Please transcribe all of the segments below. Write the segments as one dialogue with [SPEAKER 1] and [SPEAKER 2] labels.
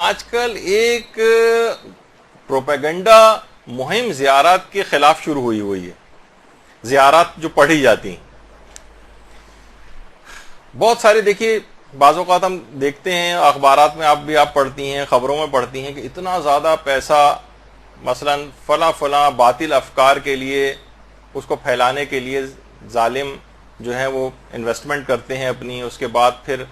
[SPEAKER 1] آج کل ایک پروپیگنڈا مہم زیارات کے خلاف شروع ہوئی ہے. زیارات جو پڑھی جاتی ہیں بہت سارے، دیکھیے بعض اوقات ہم دیکھتے ہیں اخبارات میں، آپ پڑھتی ہیں، خبروں میں پڑھتی ہیں کہ اتنا زیادہ پیسہ مثلا فلاں باطل افکار کے لیے، اس کو پھیلانے کے لیے ظالم جو ہیں وہ انویسٹمنٹ کرتے ہیں اپنی، اس کے بعد پھر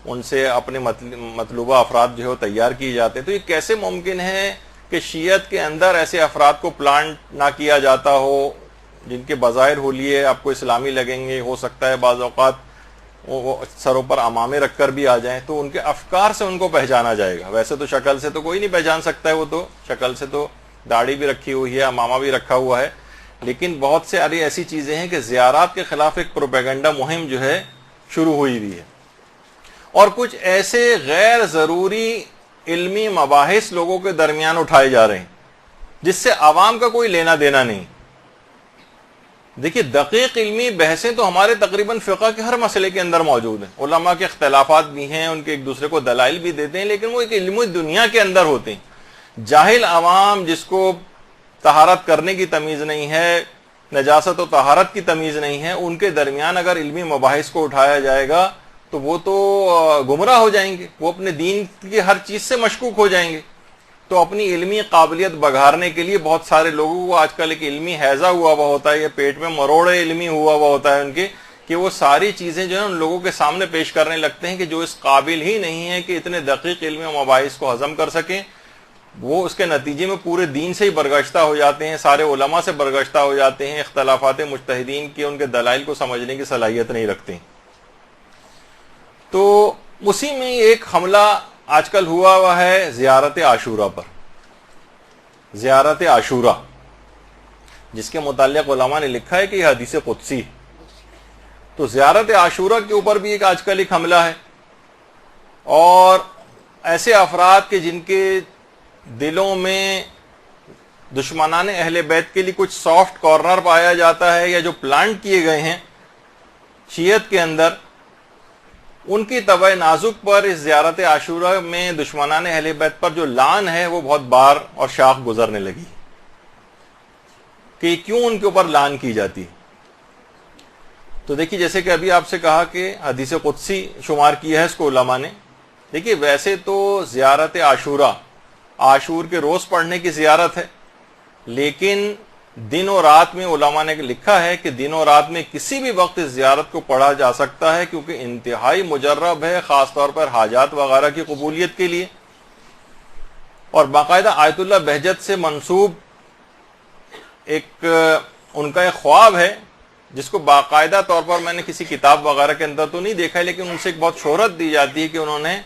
[SPEAKER 1] ان سے اپنے مطلوبہ افراد جو ہے وہ تیار کیے جاتے ہیں. تو یہ کیسے ممکن ہے کہ شیعت کے اندر ایسے افراد کو پلانٹ نہ کیا جاتا ہو جن کے بظاہر حلیے آپ کو اسلامی لگیں گے؟ ہو سکتا ہے بعض اوقات وہ سروں پر امامے رکھ کر بھی آ جائیں تو ان کے افکار سے ان کو پہچانا جائے گا. ویسے تو شکل سے تو کوئی نہیں پہچان سکتا ہے، وہ تو شکل سے تو داڑھی بھی رکھی ہوئی ہے، امامہ بھی رکھا ہوا ہے، لیکن بہت سے ایسی چیزیں ہیں کہ زیارات کے خلاف ایک پروپیگنڈا مہم جو ہے شروع ہوئی ہے، اور کچھ ایسے غیر ضروری علمی مباحث لوگوں کے درمیان اٹھائے جا رہے ہیں جس سے عوام کا کوئی لینا دینا نہیں. دیکھیے دقیق علمی بحثیں تو ہمارے تقریباً فقہ کے ہر مسئلے کے اندر موجود ہیں. علماء کے اختلافات بھی ہیں، ان کے ایک دوسرے کو دلائل بھی دیتے ہیں، لیکن وہ ایک علمی دنیا کے اندر ہوتے ہیں. جاہل عوام جس کو طہارت کرنے کی تمیز نہیں ہے، نجاست و طہارت کی تمیز نہیں ہے، ان کے درمیان اگر علمی مباحث کو اٹھایا جائے گا تو وہ تو گمراہ ہو جائیں گے، وہ اپنے دین کی ہر چیز سے مشکوک ہو جائیں گے. تو اپنی علمی قابلیت بگھارنے کے لیے بہت سارے لوگوں کو آج کل ایک علمی حیضہ ہوا ہوا ہوتا ہے، یا پیٹ میں مروڑے علمی ہوا ہوا ہوتا ہے ان کے، کہ وہ ساری چیزیں جو ہے ان لوگوں کے سامنے پیش کرنے لگتے ہیں کہ جو اس قابل ہی نہیں ہے کہ اتنے دقیق علمی مباحث کو ہضم کر سکیں. وہ اس کے نتیجے میں پورے دین سے ہی برگشتہ ہو جاتے ہیں، سارے علماء سے برگشتہ ہو جاتے ہیں، اختلافات مجتہدین کے ان کے دلائل کو سمجھنے کی صلاحیت نہیں رکھتے. تو اسی میں ایک حملہ آج کل ہوا ہے زیارت عاشورہ پر. زیارت عاشورہ جس کے متعلق علماء نے لکھا ہے کہ یہ حدیث قدسی. تو زیارت عاشورہ کے اوپر بھی آج کل ایک حملہ ہے، اور ایسے افراد کے جن کے دلوں میں دشمنان اہل بیت کے لیے کچھ سافٹ کارنر پایا جاتا ہے، یا جو پلانٹ کیے گئے ہیں شیعت کے اندر، ان کی طبع نازک پر اس زیارت عاشورہ میں دشمنان اہل بیت پر جو لعن ہے وہ بہت بار اور شاخ گزرنے لگی کہ کیوں ان کے اوپر لعن کی جاتی. تو دیکھیے جیسے کہ ابھی آپ سے کہا کہ حدیث قدسی شمار کی ہے اس کو علماء نے. دیکھیے ویسے تو زیارت عاشورہ عاشور کے روز پڑھنے کی زیارت ہے، لیکن دن و رات میں علماء نے لکھا ہے کہ دن و رات میں کسی بھی وقت اس زیارت کو پڑھا جا سکتا ہے، کیونکہ انتہائی مجرب ہے خاص طور پر حاجات وغیرہ کی قبولیت کے لیے. اور باقاعدہ آیت اللہ بہجت سے منسوب ایک ان کا ایک خواب ہے جس کو باقاعدہ طور پر میں نے کسی کتاب وغیرہ کے اندر تو نہیں دیکھا ہے، لیکن ان سے ایک بہت شہرت دی جاتی ہے کہ انہوں نے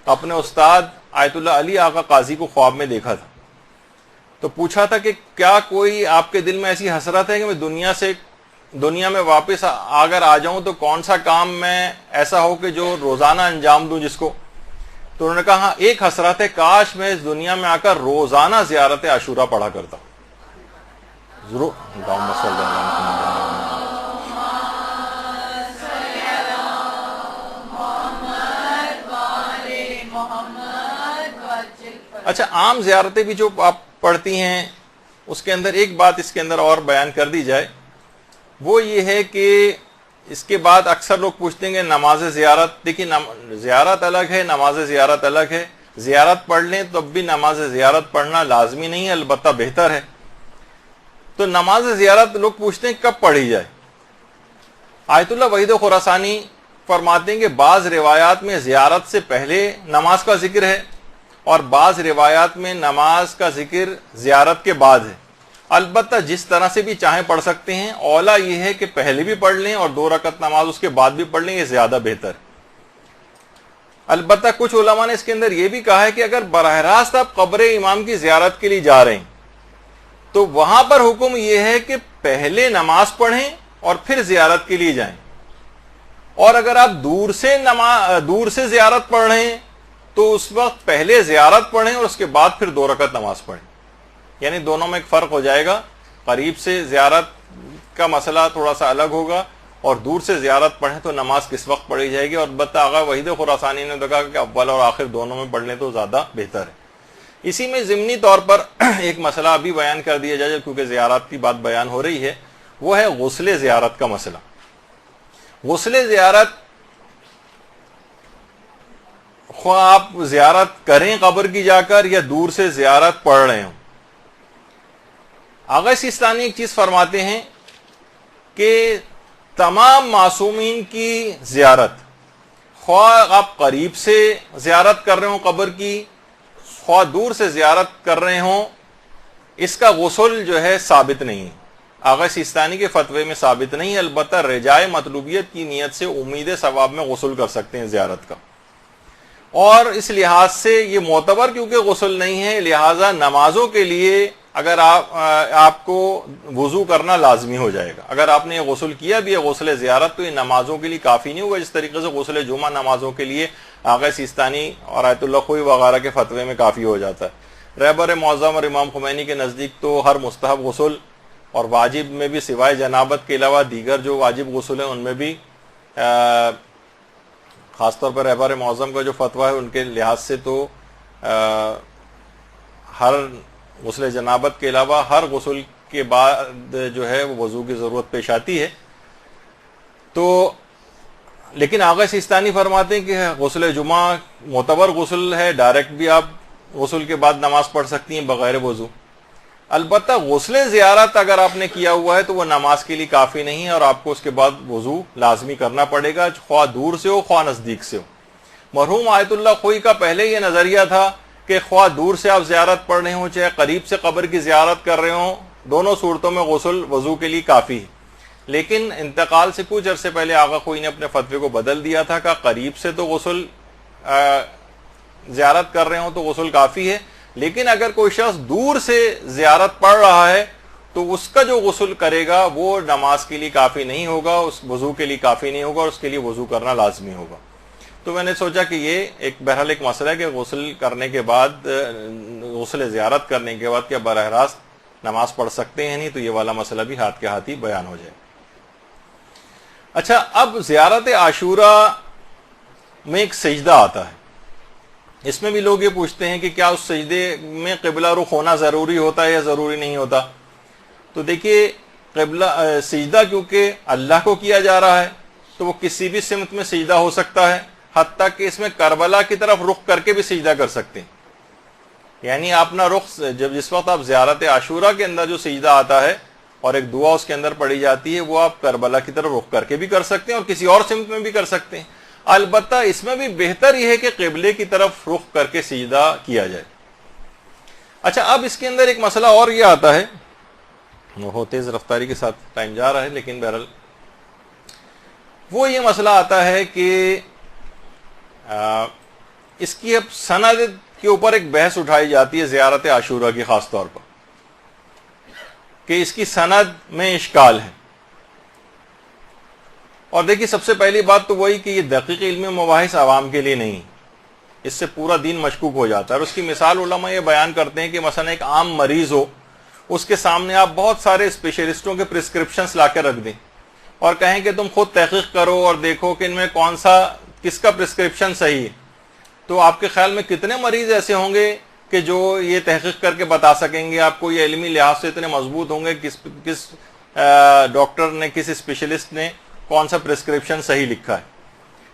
[SPEAKER 1] اپنے استاد آیت اللہ علی آقا قاضی کو خواب میں دیکھا تھا. تو پوچھا تھا کہ کیا کوئی آپ کے دل میں ایسی حسرت ہے کہ میں دنیا میں واپس اگر آ جاؤں تو کون سا کام میں ایسا ہو کہ جو روزانہ انجام دوں جس کو؟ تو انہوں نے کہا ہاں ایک حسرت ہے، کاش میں اس دنیا میں آ کر روزانہ زیارت عاشورہ پڑھا کرتا. ضرور اچھا عام زیارتیں بھی جو آپ پڑھتی ہیں اس کے اندر ایک بات اس کے اندر اور بیان کر دی جائے، وہ یہ ہے کہ اس کے بعد اکثر لوگ پوچھتے ہیں کہ نماز زیارت. دیکھیے زیارت الگ ہے، نماز زیارت الگ ہے. زیارت پڑھ لیں تب بھی نماز زیارت پڑھنا لازمی نہیں ہے، البتہ بہتر ہے. تو نماز زیارت لوگ پوچھتے ہیں کب پڑھی جائے. آیت اللہ وحید خراسانی فرماتے ہیں کہ بعض روایات میں زیارت سے پہلے نماز کا ذکر ہے، اور بعض روایات میں نماز کا ذکر زیارت کے بعد ہے. البتہ جس طرح سے بھی چاہیں پڑھ سکتے ہیں، اولا یہ ہے کہ پہلے بھی پڑھ لیں اور 2 رکعت نماز اس کے بعد بھی پڑھ لیں، یہ زیادہ بہتر. البتہ کچھ علماء نے اس کے اندر یہ بھی کہا ہے کہ اگر براہ راست آپ قبر امام کی زیارت کے لیے جا رہے ہیں تو وہاں پر حکم یہ ہے کہ پہلے نماز پڑھیں اور پھر زیارت کے لیے جائیں. اور اگر آپ دور سے زیارت پڑھ رہے ہیں تو اس وقت پہلے زیارت پڑھیں اور اس کے بعد پھر 2 رکعت نماز پڑھیں. یعنی دونوں میں ایک فرق ہو جائے گا. قریب سے زیارت کا مسئلہ تھوڑا سا الگ ہوگا، اور دور سے زیارت پڑھیں تو نماز کس وقت پڑھی جائے گی؟ اور البتہ آغا وحید خراسانی نے کہا کہ اول اور آخر دونوں میں پڑھ لیں تو زیادہ بہتر ہے۔ اسی میں ضمنی طور پر ایک مسئلہ ابھی بیان کر دیا جائے کیونکہ زیارت کی بات بیان ہو رہی ہے، وہ ہے غسل زیارت کا مسئلہ۔ غسل زیارت، خواہ آپ زیارت کریں قبر کی جا کر یا دور سے زیارت پڑھ رہے ہوں، آغا سیستانی ایک چیز فرماتے ہیں کہ تمام معصومین کی زیارت، خواہ آپ قریب سے زیارت کر رہے ہوں قبر کی، خواہ دور سے زیارت کر رہے ہوں، اس کا غسل جو ہے ثابت نہیں ہے، آغا سیستانی کے فتوے میں ثابت نہیں ہے۔ البتہ رجائے مطلوبیت کی نیت سے امید ثواب میں غسل کر سکتے ہیں زیارت کا، اور اس لحاظ سے یہ معتبر کیونکہ غسل نہیں ہے، لہٰذا نمازوں کے لیے اگر آپ کو وضو کرنا لازمی ہو جائے گا۔ اگر آپ نے یہ غسل کیا بھی ہے غسل زیارت تو یہ نمازوں کے لیے کافی نہیں ہوگا، جس طریقے سے غسل جمعہ نمازوں کے لیے آغا سیستانی اور آیت اللہ خوئی وغیرہ کے فتوے میں کافی ہو جاتا ہے۔ رہبر معظم اور امام خمینی کے نزدیک تو ہر مستحب غسل اور واجب میں بھی سوائے جنابت کے علاوہ دیگر جو واجب غسل ہیں ان میں بھی خاص طور پر رہبر معظم کا جو فتویٰ ہے ان کے لحاظ سے تو ہر غسل جنابت کے علاوہ ہر غسل کے بعد جو ہے وہ وضو کی ضرورت پیش آتی ہے۔ تو لیکن آغا سیستانی فرماتے ہیں کہ غسل جمعہ معتبر غسل ہے، ڈائریکٹ بھی آپ غسل کے بعد نماز پڑھ سکتی ہیں بغیر وضو۔ البتہ غسل زیارت اگر آپ نے کیا ہوا ہے تو وہ نماز کے لیے کافی نہیں ہے اور آپ کو اس کے بعد وضو لازمی کرنا پڑے گا، خواہ دور سے ہو خواہ نزدیک سے ہو۔ مرحوم آیت اللہ خوئی کا پہلے یہ نظریہ تھا کہ خواہ دور سے آپ زیارت پڑھ رہے ہوں چاہے قریب سے قبر کی زیارت کر رہے ہوں، دونوں صورتوں میں غسل وضو کے لیے کافی ہے۔ لیکن انتقال سے کچھ عرصے پہلے آغا خوئی نے اپنے فتوے کو بدل دیا تھا کہ قریب سے تو غسل زیارت کر رہے ہوں تو غسل کافی ہے، لیکن اگر کوئی شخص دور سے زیارت پڑھ رہا ہے تو اس کا جو غسل کرے گا وہ نماز کے لیے کافی نہیں ہوگا، اس وضو کے لیے کافی نہیں ہوگا اور اس کے لیے وضو کرنا لازمی ہوگا۔ تو میں نے سوچا کہ یہ بہرحال ایک مسئلہ ہے کہ غسل کرنے کے بعد، غسل زیارت کرنے کے بعد کیا براہ راست نماز پڑھ سکتے ہیں؟ نہیں تو یہ والا مسئلہ بھی ہاتھ کے ہاتھ ہی بیان ہو جائے۔ اچھا، اب زیارت عاشوراء میں ایک سجدہ آتا ہے، اس میں بھی لوگ یہ پوچھتے ہیں کہ کیا اس سجدے میں قبلہ رخ ہونا ضروری ہوتا ہے یا ضروری نہیں ہوتا؟ تو دیکھیے، قبلہ سجدہ کیونکہ اللہ کو کیا جا رہا ہے تو وہ کسی بھی سمت میں سجدہ ہو سکتا ہے، حتیٰ کہ اس میں کربلا کی طرف رخ کر کے بھی سجدہ کر سکتے ہیں۔ یعنی اپنا رخ جس وقت آپ زیارت عاشوراء کے اندر جو سجدہ آتا ہے اور ایک دعا اس کے اندر پڑھی جاتی ہے وہ آپ کربلا کی طرف رخ کر کے بھی کر سکتے ہیں اور کسی اور سمت میں بھی کر سکتے ہیں۔ البتہ اس میں بھی بہتر یہ ہے کہ قبلے کی طرف رخ کر کے سجدہ کیا جائے۔ اچھا، اب اس کے اندر ایک مسئلہ اور یہ آتا ہے، وہ تیز رفتاری کے ساتھ ٹائم جا رہا ہے لیکن بہرحال وہ یہ مسئلہ آتا ہے کہ اس کی اب سند کے اوپر ایک بحث اٹھائی جاتی ہے زیارت عاشوراء کی، خاص طور پر کہ اس کی سند میں اشکال ہے۔ اور دیکھیے، سب سے پہلی بات تو وہی کہ یہ دقیق علمی مباحث عوام کے لیے نہیں، اس سے پورا دین مشکوک ہو جاتا ہے۔ اور اس کی مثال علماء یہ بیان کرتے ہیں کہ مثلا ایک عام مریض ہو، اس کے سامنے آپ بہت سارے اسپیشلسٹوں کے پرسکرپشنز لا کے رکھ دیں اور کہیں کہ تم خود تحقیق کرو اور دیکھو کہ ان میں کس کا پرسکرپشن صحیح ہے، تو آپ کے خیال میں کتنے مریض ایسے ہوں گے کہ جو یہ تحقیق کر کے بتا سکیں گے آپ کو، یہ علمی لحاظ سے اتنے مضبوط ہوں گے کس ڈاکٹر نے، کس اسپیشلسٹ نے کون سا پرسکرپشن صحیح لکھا ہے؟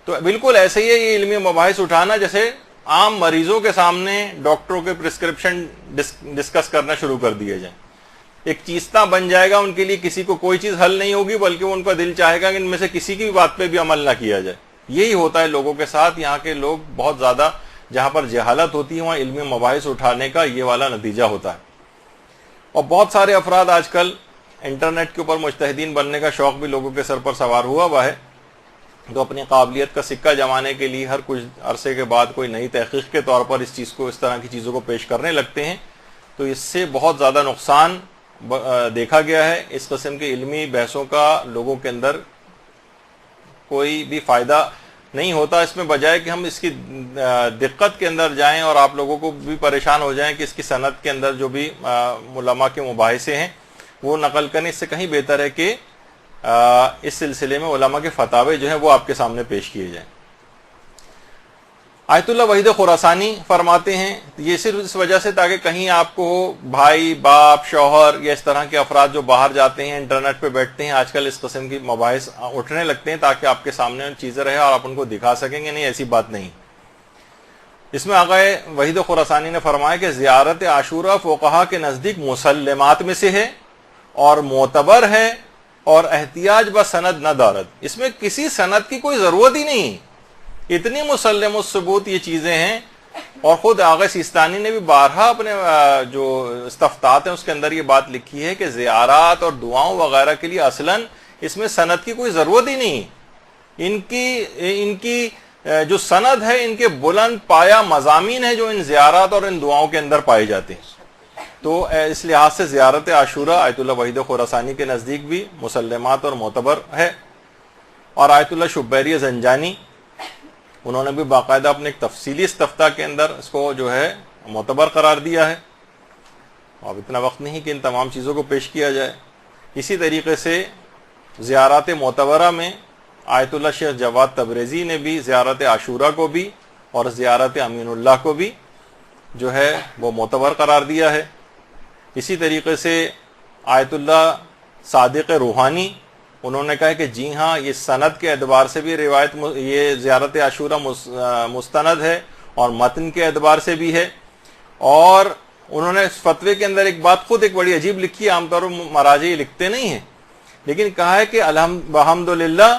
[SPEAKER 1] تو بالکل ایسے ہی ہے یہ علمی مباحث اٹھانا جیسے عام مریضوں کے سامنے ڈاکٹروں کے پرسکرپشن ڈسکس کرنا شروع کر دیے جائیں، ایک چیستہ بن جائے گا ان کے لیے، کسی کو کوئی چیز حل نہیں ہوگی بلکہ ان کا دل چاہے گا کہ ان میں سے کسی کی بھی بات پہ بھی عمل نہ کیا جائے۔ یہی ہوتا ہے لوگوں کے ساتھ، یہاں کے لوگ بہت زیادہ جہاں پر جہالت ہوتی ہے وہاں علمی مباحث اٹھانے کا یہ والا نتیجہ ہوتا ہے۔ اور بہت سارے افراد آج کل انٹرنیٹ کے اوپر مجتہدین بننے کا شوق بھی لوگوں کے سر پر سوار ہوا ہے، تو اپنی قابلیت کا سکہ جمانے کے لیے ہر کچھ عرصے کے بعد کوئی نئی تحقیق کے طور پر اس طرح کی چیزوں کو پیش کرنے لگتے ہیں، تو اس سے بہت زیادہ نقصان دیکھا گیا ہے۔ اس قسم کے علمی بحثوں کا لوگوں کے اندر کوئی بھی فائدہ نہیں ہوتا، اس میں بجائے کہ ہم اس کی دقت کے اندر جائیں اور آپ لوگوں کو بھی پریشان ہو جائیں کہ اس کی سند کے اندر جو بھی علماء کے مباحثے ہیں وہ نقل کرنے، اس سے کہیں بہتر ہے کہ اس سلسلے میں علماء کے فتاوے جو ہیں وہ آپ کے سامنے پیش کیے جائیں۔ آیت اللہ وحید خراسانی فرماتے ہیں یہ صرف اس وجہ سے تاکہ کہیں آپ کو بھائی باپ شوہر یا اس طرح کے افراد جو باہر جاتے ہیں انٹرنیٹ پہ بیٹھتے ہیں، آج کل اس قسم کی مباحث اٹھنے لگتے ہیں تاکہ آپ کے سامنے چیزیں رہے اور آپ ان کو دکھا سکیں گے، نہیں ایسی بات نہیں۔ اس میں آقا وحید خراسانی نے فرمایا کہ زیارت عاشورہ فقہا کے نزدیک مسلمات میں سے ہے اور معتبر ہے اور احتیاج بسند نہ دارد، اس میں کسی سند کی کوئی ضرورت ہی نہیں، اتنی مسلم الثبوت یہ چیزیں ہیں۔ اور خود آغا سیستانی نے بھی بارہا اپنے جو استفتاحات ہیں اس کے اندر یہ بات لکھی ہے کہ زیارات اور دعاؤں وغیرہ کے لیے اصلاً اس میں سند کی کوئی ضرورت ہی نہیں، ان کی جو سند ہے ان کے بلند پایا مضامین ہیں جو ان زیارات اور ان دعاؤں کے اندر پائے جاتے ہیں۔ تو اس لحاظ سے زیارت عاشورہ آیت اللہ وحید خراسانی کے نزدیک بھی مسلمات اور معتبر ہے۔ اور آیت اللہ شبیری زنجانی انہوں نے بھی باقاعدہ اپنے ایک تفصیلی استفتاء کے اندر اس کو جو ہے معتبر قرار دیا ہے۔ اب اتنا وقت نہیں کہ ان تمام چیزوں کو پیش کیا جائے۔ اسی طریقے سے زیارات معتبرہ میں آیت اللہ شیخ جواد تبریزی نے بھی زیارت عاشورہ کو بھی اور زیارت امین اللہ کو بھی جو ہے وہ معتبر قرار دیا ہے۔ اسی طریقے سے آیت اللہ صادق روحانی انہوں نے کہا کہ جی ہاں یہ سند کے اعتبار سے بھی روایت یہ زیارت عاشورہ مستند ہے اور متن کے اعتبار سے بھی ہے۔ اور انہوں نے اس فتوے کے اندر ایک بات خود ایک بڑی عجیب لکھی ہے، عام طور پر مراجع یہ لکھتے نہیں ہیں، لیکن کہا ہے کہ الحمدللہ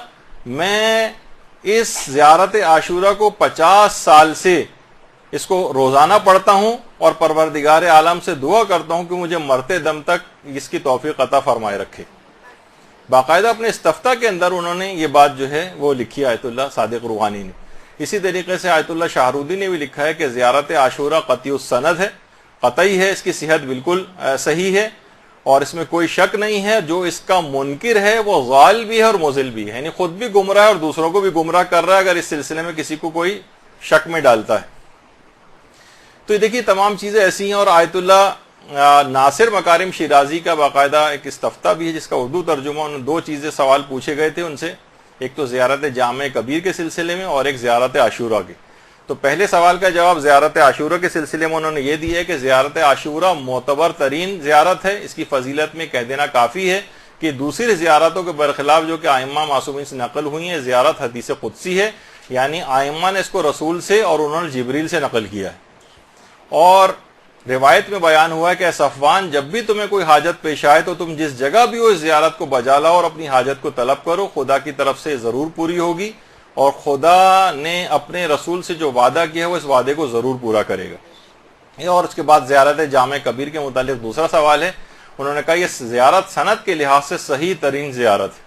[SPEAKER 1] میں اس زیارت عاشورہ کو 50 سال سے اس کو روزانہ پڑھتا ہوں اور پروردگار عالم سے دعا کرتا ہوں کہ مجھے مرتے دم تک اس کی توفیق عطا فرمائے رکھے۔ باقاعدہ اپنے استفتاء کے اندر انہوں نے یہ بات جو ہے وہ لکھی آیت اللہ صادق روحانی نے۔ اسی طریقے سے آیت اللہ شاہرودی نے بھی لکھا ہے کہ زیارت عاشورہ قطعی السند ہے، قطعی ہے، اس کی صحت بالکل صحیح ہے اور اس میں کوئی شک نہیں ہے۔ جو اس کا منکر ہے وہ غال بھی ہے اور مضل بھی ہے، یعنی خود بھی گمراہ ہے اور دوسروں کو بھی گمراہ کر رہا ہے اگر اس سلسلے میں کسی کو کوئی شک میں ڈالتا ہے۔ تو یہ دیکھیے تمام چیزیں ایسی ہیں۔ اور آیت اللہ ناصر مکارم شیرازی کا باقاعدہ ایک استفتاء بھی ہے جس کا اردو ترجمہ، انہوں نے 2 چیزیں سوال پوچھے گئے تھے ان سے، ایک تو زیارت جامع کبیر کے سلسلے میں اور ایک زیارت عاشورہ کے۔ تو پہلے سوال کا جواب زیارت عاشورہ کے سلسلے میں انہوں نے یہ دیا ہے کہ زیارت عاشورہ معتبر ترین زیارت ہے، اس کی فضیلت میں کہہ دینا کافی ہے کہ دوسری زیارتوں کے برخلاف جو کہ ائمہ معصومین سے نقل ہوئی ہیں، زیارت حدیث قدسی ہے، یعنی ائمہ نے اس کو رسول سے اور انہوں نے جبریل سے نقل کیا ہے۔ اور روایت میں بیان ہوا ہے کہ اے صفوان جب بھی تمہیں کوئی حاجت پیش آئے تو تم جس جگہ بھی ہو اس زیارت کو بجا لاؤ اور اپنی حاجت کو طلب کرو، خدا کی طرف سے ضرور پوری ہوگی اور خدا نے اپنے رسول سے جو وعدہ کیا ہے وہ اس وعدے کو ضرور پورا کرے گا۔ اور اس کے بعد زیارت جامع کبیر کے متعلق دوسرا سوال ہے، انہوں نے کہا یہ زیارت سند کے لحاظ سے صحیح ترین زیارت ہے۔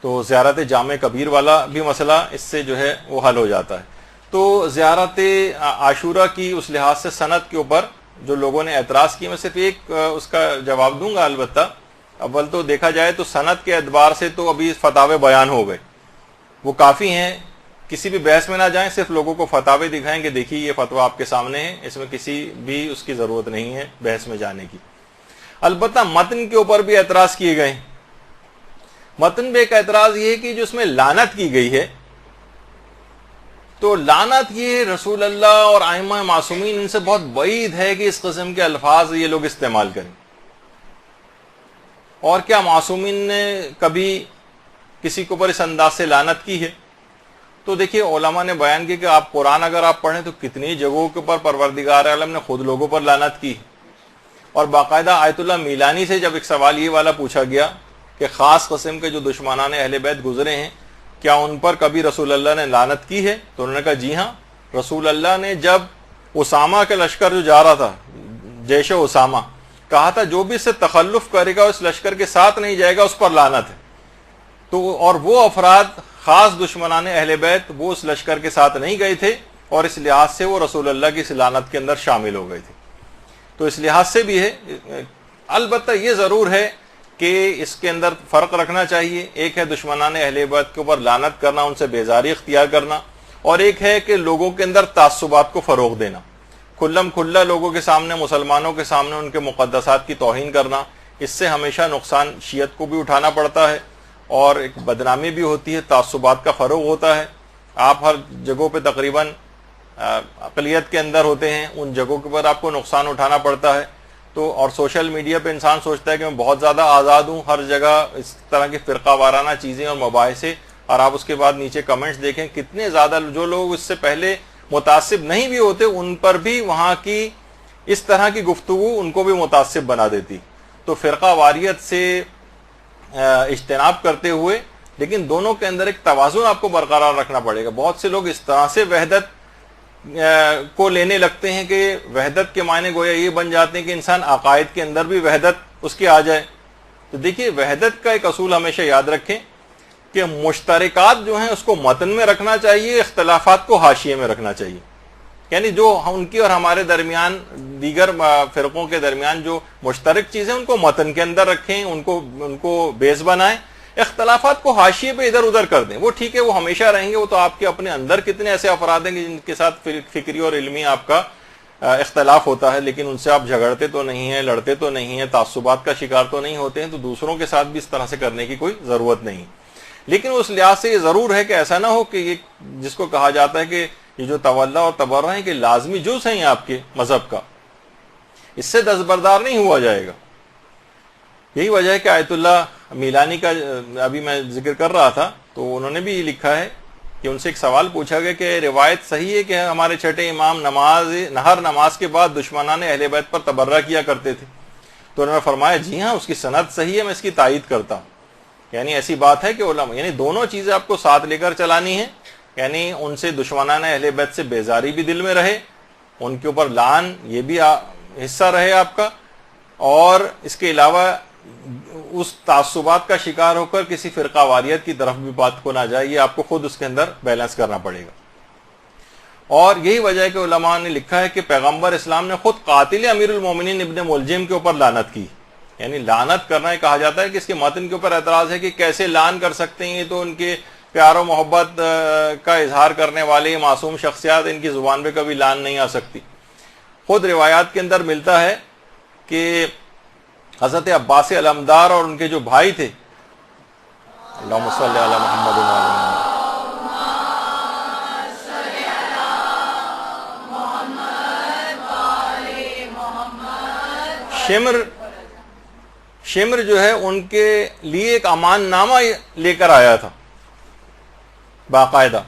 [SPEAKER 1] تو زیارت جامع کبیر والا بھی مسئلہ اس سے جو ہے وہ حل ہو جاتا ہے۔ تو زیارت عاشورہ کی اس لحاظ سے سند کے اوپر جو لوگوں نے اعتراض کیا، میں صرف ایک اس کا جواب دوں گا۔ البتہ اول تو دیکھا جائے تو سند کے اعتبار سے تو ابھی فتاوے بیان ہو گئے، وہ کافی ہیں، کسی بھی بحث میں نہ جائیں، صرف لوگوں کو فتاوے دکھائیں کہ دیکھیے یہ فتویٰ آپ کے سامنے ہے، اس میں کسی بھی اس کی ضرورت نہیں ہے بحث میں جانے کی۔ البتہ متن کے اوپر بھی اعتراض کیے گئے۔ متن میں ایک اعتراض یہ ہے کہ جو اس میں لعنت کی گئی ہے، تو لعنت یہ رسول اللہ اور ائمہ معصومین ان سے بہت بعید ہے کہ اس قسم کے الفاظ یہ لوگ استعمال کریں۔ اور کیا معصومین نے کبھی کسی کے اوپر اس انداز سے لعنت کی ہے؟ تو دیکھیے علماء نے بیان کیا کہ آپ قرآن اگر آپ پڑھیں تو کتنی جگہوں کے اوپر پروردگار عالم نے خود لوگوں پر لعنت کی۔ اور باقاعدہ آیت اللہ میلانی سے جب ایک سوال یہ والا پوچھا گیا کہ خاص قسم کے جو دشمنان اہل بیت گزرے ہیں کیا ان پر کبھی رسول اللہ نے لعنت کی ہے، تو انہوں نے کہا جی ہاں، رسول اللہ نے جب اسامہ کے لشکر جو جا رہا تھا، جیش اسامہ، کہا تھا جو بھی اس سے تخلف کرے گا اس لشکر کے ساتھ نہیں جائے گا اس پر لعنت ہے۔ تو اور وہ افراد خاص دشمنان اہل بیت وہ اس لشکر کے ساتھ نہیں گئے تھے اور اس لحاظ سے وہ رسول اللہ کی اس لعنت کے اندر شامل ہو گئے تھے۔ تو اس لحاظ سے بھی ہے۔ البتہ یہ ضرور ہے کہ اس کے اندر فرق رکھنا چاہیے، ایک ہے دشمنان اہل بیت کے اوپر لعنت کرنا، ان سے بیزاری اختیار کرنا، اور ایک ہے کہ لوگوں کے اندر تعصبات کو فروغ دینا، کھلم کھلا لوگوں کے سامنے، مسلمانوں کے سامنے ان کے مقدسات کی توہین کرنا، اس سے ہمیشہ نقصان شیعت کو بھی اٹھانا پڑتا ہے اور ایک بدنامی بھی ہوتی ہے، تعصبات کا فروغ ہوتا ہے. آپ ہر جگہوں پہ تقریباً اقلیت کے اندر ہوتے ہیں، ان جگہوں کے پر آپ کو نقصان اٹھانا پڑتا ہے. تو اور سوشل میڈیا پہ انسان سوچتا ہے کہ میں بہت زیادہ آزاد ہوں، ہر جگہ اس طرح کی فرقہ وارانہ چیزیں اور مباحثے، اور آپ اس کے بعد نیچے کمنٹس دیکھیں کتنے زیادہ جو لوگ اس سے پہلے متعصب نہیں بھی ہوتے ان پر بھی وہاں کی اس طرح کی گفتگو ان کو بھی متعصب بنا دیتی. تو فرقہ واریت سے اجتناب کرتے ہوئے لیکن دونوں کے اندر ایک توازن آپ کو برقرار رکھنا پڑے گا. بہت سے لوگ اس طرح سے وحدت کو لینے لگتے ہیں کہ وحدت کے معنی گویا یہ بن جاتے ہیں کہ انسان عقائد کے اندر بھی وحدت اس کی آ جائے. تو دیکھیے وحدت کا ایک اصول ہمیشہ یاد رکھیں کہ مشترکات جو ہیں اس کو متن میں رکھنا چاہیے، اختلافات کو حاشیے میں رکھنا چاہیے. یعنی جو ان کی اور ہمارے درمیان دیگر فرقوں کے درمیان جو مشترک چیزیں ان کو متن کے اندر رکھیں، ان کو بیس بنائیں، اختلافات کو حاشیے پہ ادھر ادھر کر دیں. وہ ٹھیک ہے، وہ ہمیشہ رہیں گے، وہ تو آپ کے اپنے اندر کتنے ایسے افراد ہیں جن کے ساتھ فکری اور علمی آپ کا اختلاف ہوتا ہے، لیکن ان سے آپ جھگڑتے تو نہیں ہیں، لڑتے تو نہیں ہیں، تعصبات کا شکار تو نہیں ہوتے ہیں. تو دوسروں کے ساتھ بھی اس طرح سے کرنے کی کوئی ضرورت نہیں. لیکن اس لحاظ سے یہ ضرور ہے کہ ایسا نہ ہو کہ یہ جس کو کہا جاتا ہے کہ یہ جو تولا اور تبرہ ہیں کہ لازمی جز ہیں آپ کے مذہب کا، اس سے دستبردار نہیں ہوا جائے گا. یہی وجہ ہے کہ آیت اللہ میلانی کا ابھی میں ذکر کر رہا تھا تو انہوں نے بھی یہ لکھا ہے کہ ان سے ایک سوال پوچھا گیا کہ روایت صحیح ہے کہ ہمارے چھٹے امام ہر نماز کے بعد دشمنان اہل بیت پر تبرہ کیا کرتے تھے. تو انہوں نے فرمایا جی ہاں، اس کی سند صحیح ہے، میں اس کی تائید کرتا ہوں. یعنی ایسی بات ہے کہ علماء یعنی دونوں چیزیں آپ کو ساتھ لے کر چلانی ہیں. یعنی ان سے دشمنان اہل بیت سے بیزاری بھی دل میں رہے، ان کے اوپر لعن یہ بھی حصہ رہے آپ کا، اور اس کے علاوہ اس تعصبات کا شکار ہو کر کسی فرقہ واریت کی طرف بھی بات کو نہ جائے. یہ آپ کو خود اس کے اندر بیلنس کرنا پڑے گا. اور یہی وجہ ہے کہ علماء نے لکھا ہے کہ پیغمبر اسلام نے خود قاتل امیر المومنین ابن ملجم کے اوپر لعنت کی. یعنی لعنت کرنا کہا جاتا ہے کہ اس کے متن کے اوپر اعتراض ہے کہ کیسے لعن کر سکتے ہیں، یہ تو ان کے پیار و محبت کا اظہار کرنے والے معصوم شخصیات، ان کی زبان پہ کبھی لعن نہیں آ سکتی. خود روایات کے اندر ملتا ہے کہ حضرت عباس علمدار اور ان کے جو بھائی تھے، اللہم صلی علی محمد و علی محمد، شمر جو ہے ان کے لیے ایک امان نامہ لے کر آیا تھا باقاعدہ.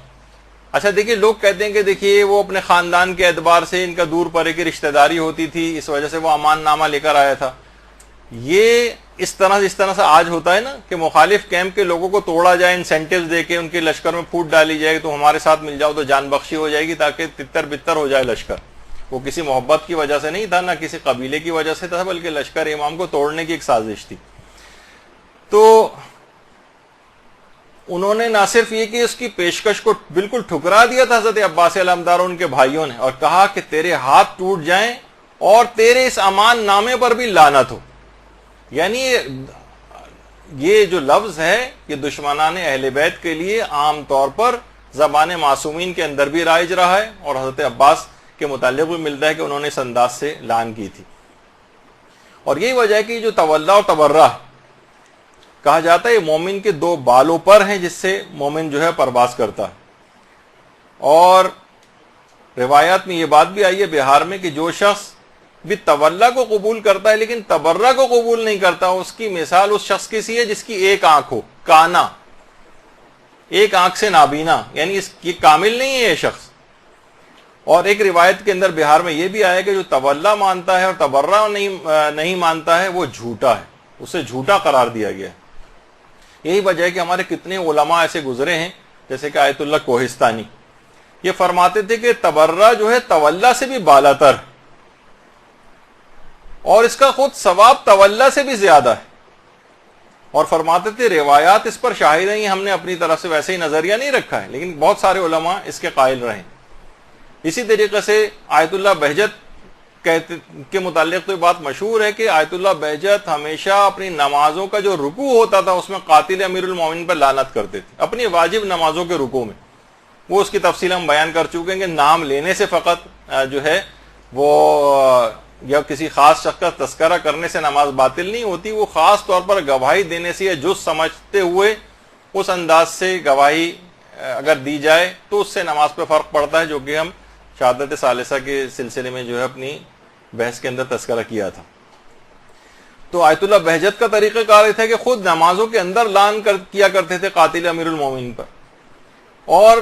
[SPEAKER 1] اچھا دیکھیے، لوگ کہتے ہیں کہ دیکھیے وہ اپنے خاندان کے اعتبار سے ان کا دور پرے کی رشتہ داری ہوتی تھی، اس وجہ سے وہ امان نامہ لے کر آیا تھا. یہ اس طرح سے آج ہوتا ہے نا کہ مخالف کیمپ کے لوگوں کو توڑا جائے، انسینٹیوز دے کے ان کے لشکر میں پھوٹ ڈالی جائے تو ہمارے ساتھ مل جاؤ تو جان بخشی ہو جائے گی، تاکہ تتر بتر ہو جائے لشکر. وہ کسی محبت کی وجہ سے نہیں تھا، نہ کسی قبیلے کی وجہ سے تھا، بلکہ لشکر امام کو توڑنے کی ایک سازش تھی. تو انہوں نے نہ صرف یہ کہ اس کی پیشکش کو بالکل ٹھکرا دیا تھا حضرت عباس علمدار ان کے بھائیوں نے، اور کہا کہ تیرے ہاتھ ٹوٹ جائیں اور تیرے اس امان نامے پر بھی لعنت ہو. یعنی یہ جو لفظ ہے یہ دشمنان اہل بیت کے لیے عام طور پر زبان معصومین کے اندر بھی رائج رہا ہے، اور حضرت عباس کے متعلق بھی ملتا ہے کہ انہوں نے اس انداز سے لعن کی تھی. اور یہی وجہ ہے کہ جو تولا اور تبرہ کہا جاتا ہے یہ مومن کے دو بالوں پر ہیں جس سے مومن جو ہے پرواز کرتا ہے. اور روایات میں یہ بات بھی آئی ہے بہار میں کہ جو شخص بھی تولا کو قبول کرتا ہے لیکن تبرہ کو قبول نہیں کرتا، اس کی مثال اس شخص کی سی ہے جس کی ایک آنکھ ہو، کانا، ایک آنکھ سے نابینا، یعنی اس کی کامل نہیں ہے یہ شخص. اور ایک روایت کے اندر بہار میں یہ بھی آیا کہ جو تولا مانتا ہے اور تبرہ نہیں مانتا ہے وہ جھوٹا ہے، اسے جھوٹا قرار دیا گیا ہے. یہی وجہ ہے کہ ہمارے کتنے علماء ایسے گزرے ہیں جیسے کہ آیت اللہ کوہستانی، یہ فرماتے تھے کہ تبرہ جو ہے تولا سے بھی بالا تر، اور اس کا خود ثواب تولا سے بھی زیادہ ہے. اور فرماتے تھے روایات اس پر شاہد ہیں، ہم نے اپنی طرف سے ویسے ہی نظریہ نہیں رکھا ہے، لیکن بہت سارے علماء اس کے قائل رہے. اسی طریقے سے آیت اللہ بہجت کے متعلق تو یہ بات مشہور ہے کہ آیت اللہ بہجت ہمیشہ اپنی نمازوں کا جو رکوع ہوتا تھا اس میں قاتل امیر المومنین پر لعنت کرتے تھے، اپنی واجب نمازوں کے رکوع میں. وہ اس کی تفصیل ہم بیان کر چکے ہیں کہ نام لینے سے فقط جو ہے وہ یا کسی خاص شخص کا تذکرہ کرنے سے نماز باطل نہیں ہوتی، وہ خاص طور پر گواہی دینے سے یا جز سمجھتے ہوئے اس انداز سے گواہی اگر دی جائے تو اس سے نماز پہ فرق پڑتا ہے، جو کہ ہم شہادت ثالثہ کے سلسلے میں جو ہے اپنی بحث کے اندر تذکرہ کیا تھا۔ تو آیت اللہ بہجت کا طریقہ کار یہ تھا کہ خود نمازوں کے اندر لعن کیا کرتے تھے قاتل امیر المومنین پر۔ اور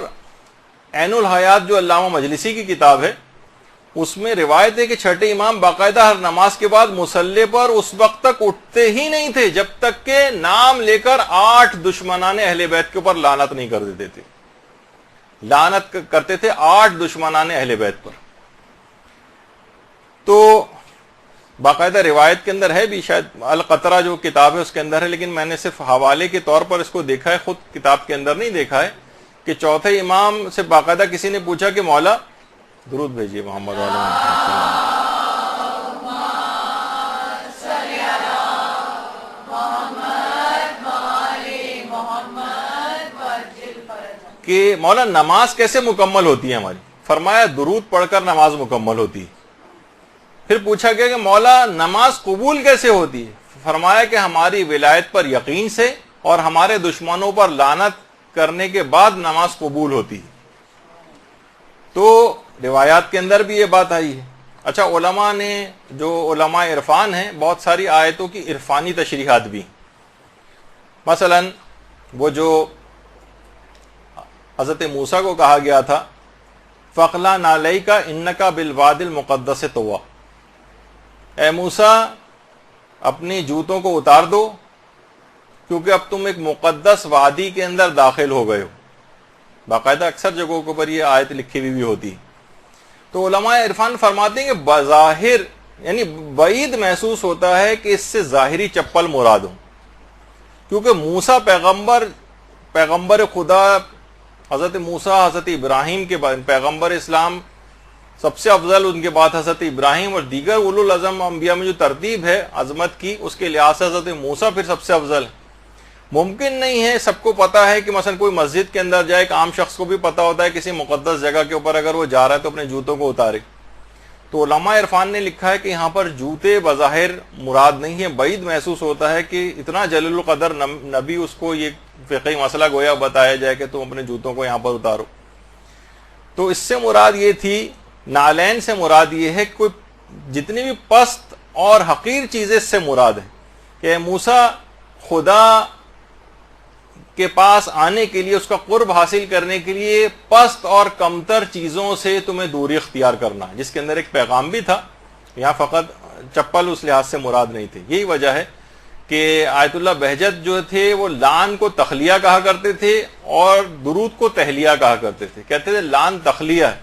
[SPEAKER 1] عین الحیات جو علامہ مجلسی کی کتاب ہے، اس میں روایت ہے کہ چھٹے امام باقاعدہ ہر نماز کے بعد مصلی پر اس وقت تک اٹھتے ہی نہیں تھے جب تک کہ نام لے کر 8 دشمنان اہل بیت کے اوپر لعنت نہیں کر دیتے تھے۔ لعنت کرتے تھے 8 دشمنان اہل بیت پر۔ تو باقاعدہ روایت کے اندر ہے بھی، شاید القطرہ جو کتاب ہے اس کے اندر ہے، لیکن میں نے صرف حوالے کے طور پر اس کو دیکھا ہے، خود کتاب کے اندر نہیں دیکھا ہے، کہ چوتھے امام سے باقاعدہ کسی نے پوچھا کہ مولا درود بھیجیے محمد علیہ وسلم، کہ مولا نماز کیسے مکمل ہوتی ہے ہماری؟ فرمایا درود پڑھ کر نماز مکمل ہوتی ہے۔ پھر پوچھا گیا کہ مولا نماز قبول کیسے ہوتی ہے؟ فرمایا کہ ہماری ولایت پر یقین سے اور ہمارے دشمنوں پر لعنت کرنے کے بعد نماز قبول ہوتی ہے۔ تو روایات کے اندر بھی یہ بات آئی ہے۔ اچھا، علماء نے جو علماء عرفان ہیں، بہت ساری آیتوں کی عرفانی تشریحات بھی، مثلا وہ جو حضرت موسیٰ کو کہا گیا تھا فَقْلَا نَعْلَيْكَ إِنَّكَ بِالْوَادِ الْمُقَدَّسِ طُوَىٰ، اے موسیٰ اپنی جوتوں کو اتار دو کیونکہ اب تم ایک مقدس وادی کے اندر داخل ہو گئے ہو۔ باقاعدہ اکثر جگہوں کے اوپر یہ آیت لکھی ہوئی بھی ہوتی۔ تو علماء عرفان فرماتے ہیں کہ بظاہر یعنی بعید محسوس ہوتا ہے کہ اس سے ظاہری چپل مراد ہو، کیونکہ موسیٰ پیغمبر خدا، حضرت موسیٰ حضرت ابراہیم کے بعد پیغمبر اسلام سب سے افضل، ان کے بعد حضرت ابراہیم، اور دیگر اولو العزم انبیاء میں جو ترتیب ہے عظمت کی، اس کے لحاظ سے حضرت موسیٰ پھر سب سے افضل ہے۔ ممکن نہیں ہے سب کو پتا ہے کہ مثلا کوئی مسجد کے اندر جائے، ایک عام شخص کو بھی پتا ہوتا ہے کسی مقدس جگہ کے اوپر اگر وہ جا رہا ہے تو اپنے جوتوں کو اتارے۔ تو علماء عرفان نے لکھا ہے کہ یہاں پر جوتے بظاہر مراد نہیں ہے، بعید محسوس ہوتا ہے کہ اتنا جلیل القدر نبی، اس کو یہ فقہی مسئلہ گویا بتایا جائے کہ تم اپنے جوتوں کو یہاں پر اتارو۔ تو اس سے مراد یہ تھی، نالین سے مراد یہ ہے کہ کوئی جتنی بھی پست اور حقیر چیزیں اس سے مراد ہے کہ موسیٰ خدا کے پاس آنے کے لیے، اس کا قرب حاصل کرنے کے لیے پست اور کمتر چیزوں سے تمہیں دوری اختیار کرنا ہے، جس کے اندر ایک پیغام بھی تھا۔ یہاں فقط چپل اس لحاظ سے مراد نہیں تھی۔ یہی وجہ ہے کہ آیت اللہ بہجت جو تھے وہ لعن کو تخلیہ کہا کرتے تھے اور درود کو تہلیہ کہا کرتے تھے۔ کہتے تھے لعن تخلیہ ہے،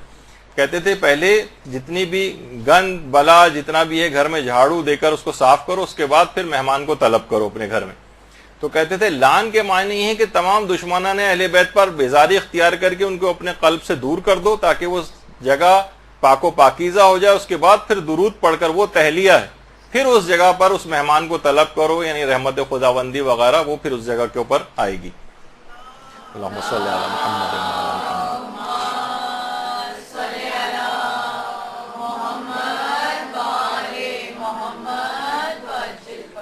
[SPEAKER 1] کہتے تھے پہلے جتنی بھی گند بلا جتنا بھی ہے گھر میں جھاڑو دے کر اس کو صاف کرو، اس کے بعد پھر مہمان کو طلب کرو اپنے گھر میں۔ تو کہتے تھے لعن کے معنی یہ ہے کہ تمام دشمنان اہل بیت پر بیزاری اختیار کر کے ان کو اپنے قلب سے دور کر دو تاکہ وہ جگہ پاک و پاکیزہ ہو جائے، اس کے بعد پھر درود پڑھ کر، وہ تہلیہ ہے، پھر اس جگہ پر اس مہمان کو طلب کرو، یعنی رحمت خداوندی وغیرہ وہ پھر اس جگہ کے اوپر آئے گی۔ اللہم صلی علی محمد وعلی محمد۔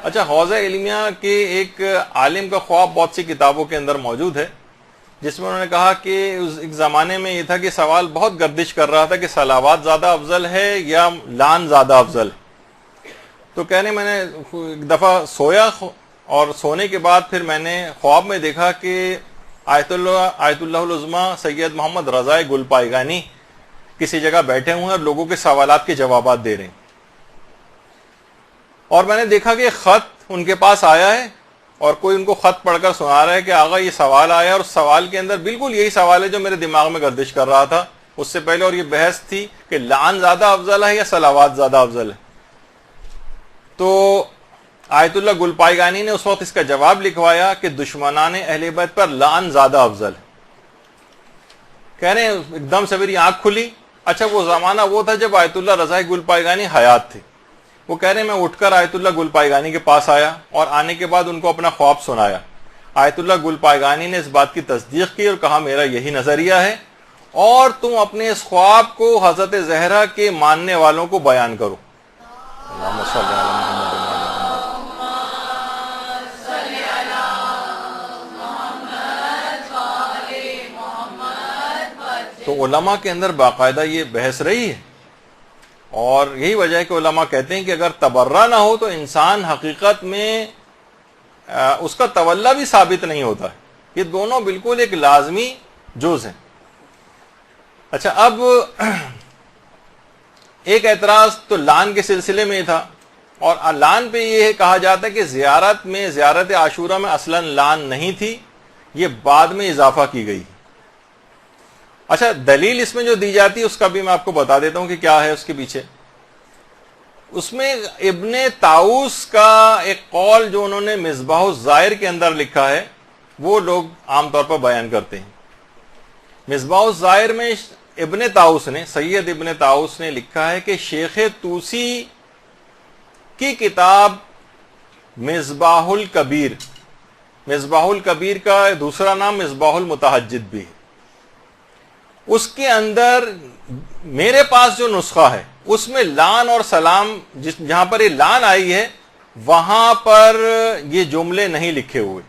[SPEAKER 1] اچھا، حوزہ علمیہ کے ایک عالم کا خواب بہت سی کتابوں کے اندر موجود ہے، جس میں انہوں نے کہا کہ ایک زمانے میں یہ تھا کہ سوال بہت گردش کر رہا تھا کہ صلوات زیادہ افضل ہے یا لعن زیادہ افضل ہے۔ تو کہنے میں نے ایک دفعہ سویا اور سونے کے بعد پھر میں نے خواب میں دیکھا کہ آیت اللہ العظمیٰ سید محمد رضا گل پائیگانی کسی جگہ بیٹھے ہوئے ہیں اور لوگوں کے سوالات کے جوابات دے رہے ہیں، اور میں نے دیکھا کہ خط ان کے پاس آیا ہے اور کوئی ان کو خط پڑھ کر سنا رہا ہے کہ آغا یہ سوال آیا، اور اس سوال کے اندر بالکل یہی سوال ہے جو میرے دماغ میں گردش کر رہا تھا اس سے پہلے، اور یہ بحث تھی کہ لعن زیادہ افضل ہے یا صلوات زیادہ افضل ہے۔ تو آیت اللہ گل پائیگانی نے اس وقت اس کا جواب لکھوایا کہ دشمنان اہل بیت پر لعن زیادہ افضل ہے۔ کہہ رہے ہیں ایک دم سے میری آنکھ کھلی۔ اچھا، وہ زمانہ وہ تھا جب آیت اللہ رضا گل پائیگانی حیات تھے۔ وہ کہہ رہے ہیں میں اٹھ کر آیت اللہ گل پائیگانی کے پاس آیا اور آنے کے بعد ان کو اپنا خواب سنایا۔ آیت اللہ گل پائیگانی نے اس بات کی تصدیق کی اور کہا میرا یہی نظریہ ہے، اور تم اپنے اس خواب کو حضرت زہرا کے ماننے والوں کو بیان کرو۔ صلی علی محمد و علی محمد۔ تو علماء کے اندر باقاعدہ یہ بحث رہی ہے، اور یہی وجہ ہے کہ علماء کہتے ہیں کہ اگر تبرہ نہ ہو تو انسان حقیقت میں اس کا تولا بھی ثابت نہیں ہوتا ہے۔ یہ دونوں بالکل ایک لازمی جز ہیں۔ اچھا، اب ایک اعتراض تو لان کے سلسلے میں تھا، اور لان پہ یہ کہا جاتا ہے کہ زیارت عاشورہ میں اصلاً لان نہیں تھی، یہ بعد میں اضافہ کی گئی۔ اچھا، دلیل اس میں جو دی جاتی ہے اس کا بھی میں آپ کو بتا دیتا ہوں کہ کیا ہے اس کے پیچھے۔ اس میں ابن طاؤس کا ایک قول جو انہوں نے مصباح الزائر کے اندر لکھا ہے وہ لوگ عام طور پر بیان کرتے ہیں۔ مصباح الزائر میں ابن طاؤس نے، سید ابن طاؤس نے لکھا ہے کہ شیخ طوسی کی کتاب مصباح الکبیر، مصباح الکبیر کا دوسرا نام مصباح المتہجد بھی ہے، اس کے اندر میرے پاس جو نسخہ ہے اس میں لان اور سلام جہاں پر یہ لان آئی ہے وہاں پر یہ جملے نہیں لکھے ہوئے،